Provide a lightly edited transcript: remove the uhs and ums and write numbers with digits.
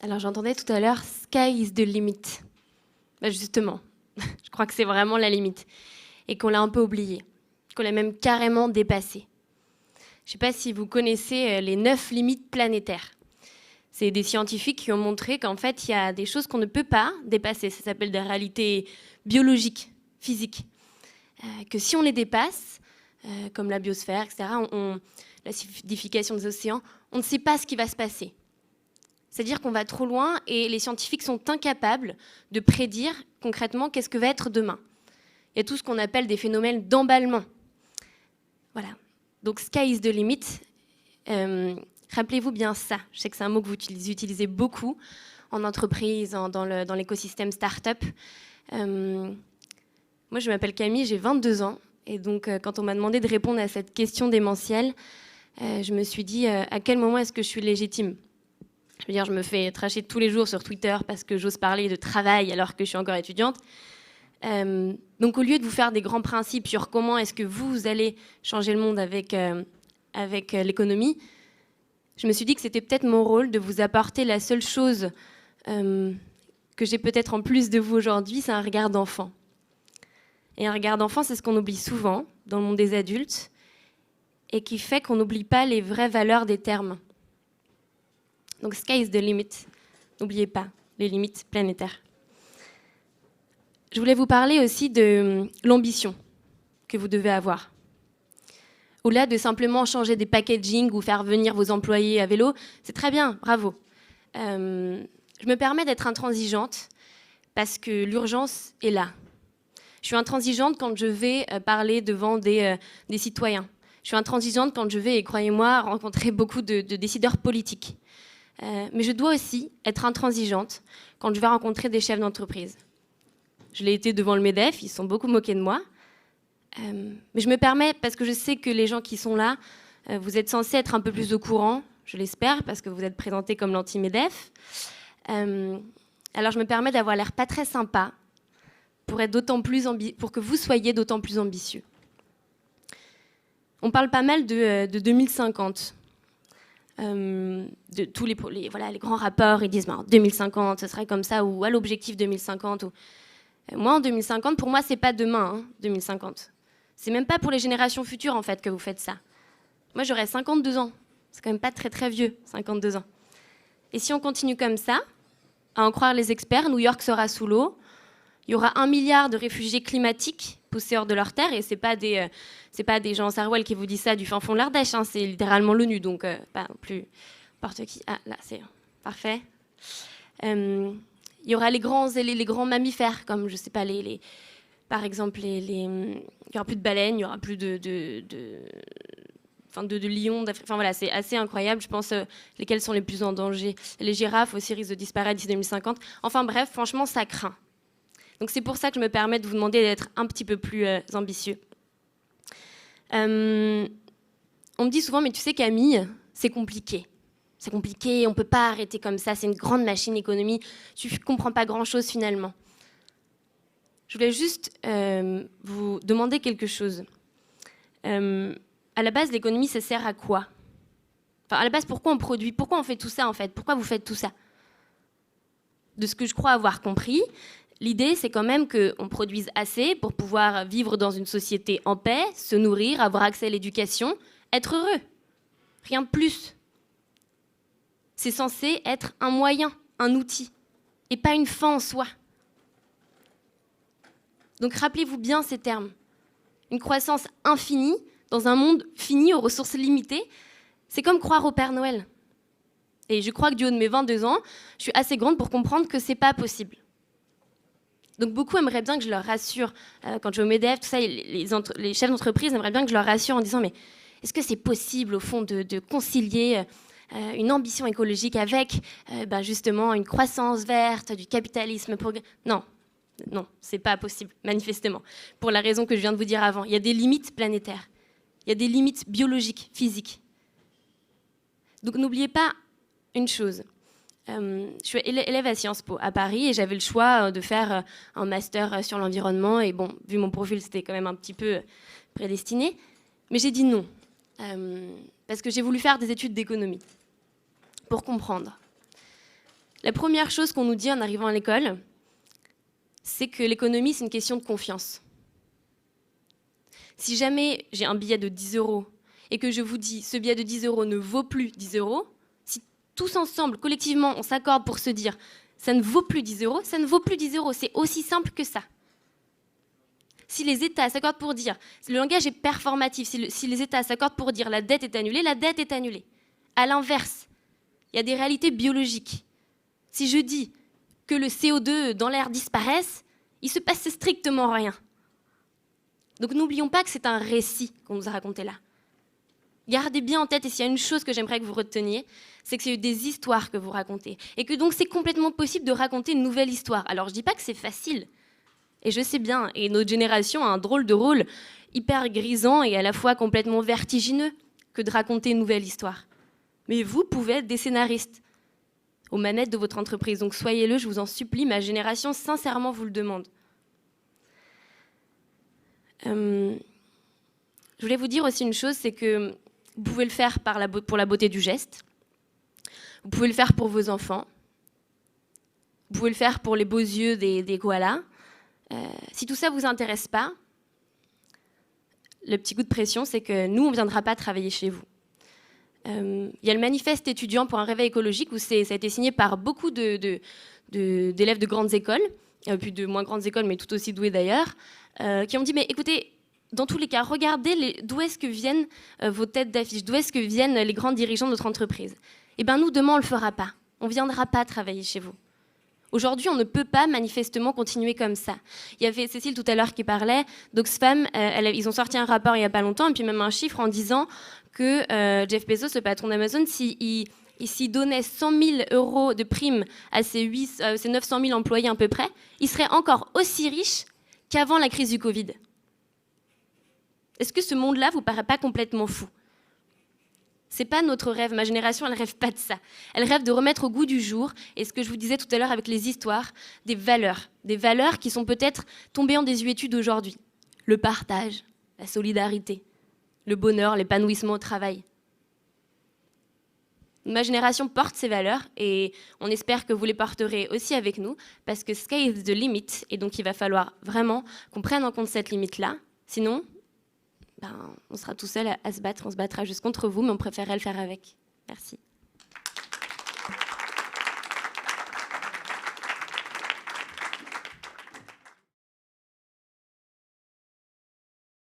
Alors j'entendais tout à l'heure Sky is the limit. Justement, je crois que c'est vraiment la limite. Et qu'on l'a un peu oublié, qu'on l'a même carrément dépassé. Je ne sais pas si vous connaissez les 9 limites planétaires. C'est des scientifiques qui ont montré qu'en fait, il y a des choses qu'on ne peut pas dépasser. Ça s'appelle des réalités biologiques, physiques. Que si on les dépasse, comme la biosphère, etc., l'acidification des océans, on ne sait pas ce qui va se passer. C'est-à-dire qu'on va trop loin et les scientifiques sont incapables de prédire concrètement qu'est-ce que va être demain. Il y a tout ce qu'on appelle des phénomènes d'emballement. Voilà. Donc, sky is the limit. Rappelez-vous bien ça. Je sais que c'est un mot que vous utilisez beaucoup en entreprise, dans l'écosystème start-up. Moi, je m'appelle Camille, j'ai 22 ans. Et donc, quand on m'a demandé de répondre à cette question démentielle, je me suis dit, à quel moment est-ce que je suis légitime ? Je veux dire, je me fais tracher tous les jours sur Twitter parce que j'ose parler de travail alors que je suis encore étudiante. Donc, au lieu de vous faire des grands principes sur comment est-ce que vous allez changer le monde avec l'économie, je me suis dit que c'était peut-être mon rôle de vous apporter la seule chose que j'ai peut-être en plus de vous aujourd'hui, c'est un regard d'enfant. Et un regard d'enfant, c'est ce qu'on oublie souvent dans le monde des adultes et qui fait qu'on n'oublie pas les vraies valeurs des termes. Donc, sky is the limit. N'oubliez pas les limites planétaires. Je voulais vous parler aussi de l'ambition que vous devez avoir. Au-delà de simplement changer des packaging ou faire venir vos employés à vélo, c'est très bien, bravo. Je me permets d'être intransigeante parce que l'urgence est là. Je suis intransigeante quand je vais parler devant des citoyens. Je suis intransigeante quand je vais, et croyez-moi, rencontrer beaucoup de décideurs politiques. Mais je dois aussi être intransigeante quand je vais rencontrer des chefs d'entreprise. Je l'ai été devant le MEDEF, ils se sont beaucoup moqués de moi. Mais je me permets, parce que je sais que les gens qui sont là, vous êtes censés être un peu plus au courant, je l'espère, parce que vous êtes présentés comme l'anti-MEDEF. Alors je me permets d'avoir l'air pas très sympa pour que vous soyez d'autant plus ambitieux. On parle pas mal de 2050. De tous les grands rapports, ils disent en 2050, ce serait comme ça, ou à l'objectif 2050. Moi, en 2050, pour moi, c'est pas demain, 2050. C'est même pas pour les générations futures, en fait, que vous faites ça. Moi, j'aurai 52 ans. C'est quand même pas très, très vieux, 52 ans. Et si on continue comme ça, à en croire les experts, New York sera sous l'eau. Il y aura 1 milliard de réfugiés climatiques poussés hors de leur terre. Et c'est pas des gens en Sarwell qui vous disent ça du fin fond de l'Ardèche. C'est littéralement l'ONU, donc pas non plus n'importe qui. Ah, là, c'est parfait. Il y aura les grands mammifères, comme, je sais pas, par exemple, il y aura plus de baleines, il y aura plus de lions. Enfin voilà, c'est assez incroyable. Je pense lesquels sont les plus en danger. Les girafes aussi risquent de disparaître d'ici 2050. Enfin bref, franchement, ça craint. Donc c'est pour ça que je me permets de vous demander d'être un petit peu plus ambitieux. On me dit souvent, mais tu sais Camille, c'est compliqué. C'est compliqué, on ne peut pas arrêter comme ça, c'est une grande machine économie, tu ne comprends pas grand-chose finalement. Je voulais juste vous demander quelque chose. À la base, l'économie, ça sert à quoi ? Enfin, à la base, pourquoi on produit ? Pourquoi on fait tout ça en fait ? Pourquoi vous faites tout ça ? De ce que je crois avoir compris, l'idée, c'est quand même qu'on produise assez pour pouvoir vivre dans une société en paix, se nourrir, avoir accès à l'éducation, être heureux. Rien de plus. C'est censé être un moyen, un outil, et pas une fin en soi. Donc rappelez-vous bien ces termes. Une croissance infinie dans un monde fini aux ressources limitées, c'est comme croire au Père Noël. Et je crois que du haut de mes 22 ans, je suis assez grande pour comprendre que c'est pas possible. Donc beaucoup aimeraient bien que je leur rassure, quand je vais au MEDEF, tout ça, les chefs d'entreprise aimeraient bien que je leur rassure en disant mais est-ce que c'est possible au fond de concilier une ambition écologique avec justement une croissance verte, du capitalisme Non, c'est pas possible, manifestement. Pour la raison que je viens de vous dire avant. Il y a des limites planétaires. Il y a des limites biologiques, physiques. Donc n'oubliez pas une chose. Je suis élève à Sciences Po à Paris et j'avais le choix de faire un master sur l'environnement. Et bon, vu mon profil, c'était quand même un petit peu prédestiné. Mais j'ai dit non. Parce que j'ai voulu faire des études d'économie. Pour comprendre. La première chose qu'on nous dit en arrivant à l'école, c'est que l'économie, c'est une question de confiance. Si jamais j'ai un billet de 10 € et que je vous dis ce billet de 10 € ne vaut plus 10 €, si tous ensemble, collectivement, on s'accorde pour se dire ça ne vaut plus 10 €, ça ne vaut plus 10 €. C'est aussi simple que ça. Si les États s'accordent pour dire, le langage est performatif, si les États s'accordent pour dire la dette est annulée, la dette est annulée. À l'inverse, il y a des réalités biologiques. Si je dis que le CO2 dans l'air disparaisse, il ne se passe strictement rien. Donc n'oublions pas que c'est un récit qu'on nous a raconté là. Gardez bien en tête, et s'il y a une chose que j'aimerais que vous reteniez, c'est que c'est des histoires que vous racontez. Et que donc c'est complètement possible de raconter une nouvelle histoire. Alors je ne dis pas que c'est facile. Et je sais bien, et notre génération a un drôle de rôle hyper grisant et à la fois complètement vertigineux que de raconter une nouvelle histoire. Mais vous pouvez être des scénaristes aux manettes de votre entreprise. Donc soyez-le, je vous en supplie, ma génération sincèrement vous le demande. Je voulais vous dire aussi une chose, c'est que vous pouvez le faire pour la beauté du geste, vous pouvez le faire pour vos enfants, vous pouvez le faire pour les beaux yeux des koalas. Si tout ça ne vous intéresse pas, le petit coup de pression, c'est que nous, on ne viendra pas travailler chez vous. Il y a le manifeste étudiant pour un réveil écologique où ça a été signé par beaucoup d'élèves de grandes écoles, puis de moins grandes écoles, mais tout aussi doués d'ailleurs, qui ont dit, mais écoutez, dans tous les cas, regardez d'où est-ce que viennent vos têtes d'affiche, d'où est-ce que viennent les grands dirigeants de notre entreprise. Eh bien, nous, demain, on ne le fera pas. On ne viendra pas travailler chez vous. Aujourd'hui, on ne peut pas manifestement continuer comme ça. Il y avait Cécile tout à l'heure qui parlait d'Oxfam. Ils ont sorti un rapport il n'y a pas longtemps, et puis même un chiffre en disant que Jeff Bezos, le patron d'Amazon, s'il donnait 100 000 € de primes à ses 900 000 employés à peu près, il serait encore aussi riche qu'avant la crise du Covid. Est-ce que ce monde-là vous paraît pas complètement fou ? C'est pas notre rêve. Ma génération, elle rêve pas de ça. Elle rêve de remettre au goût du jour, et ce que je vous disais tout à l'heure avec les histoires, des valeurs qui sont peut-être tombées en désuétude aujourd'hui. Le partage, la solidarité, le bonheur, l'épanouissement au travail. Ma génération porte ces valeurs et on espère que vous les porterez aussi avec nous parce que sky is the limit et donc il va falloir vraiment qu'on prenne en compte cette limite-là. Sinon, on sera tout seul à se battre, on se battra juste contre vous, mais on préférerait le faire avec. Merci.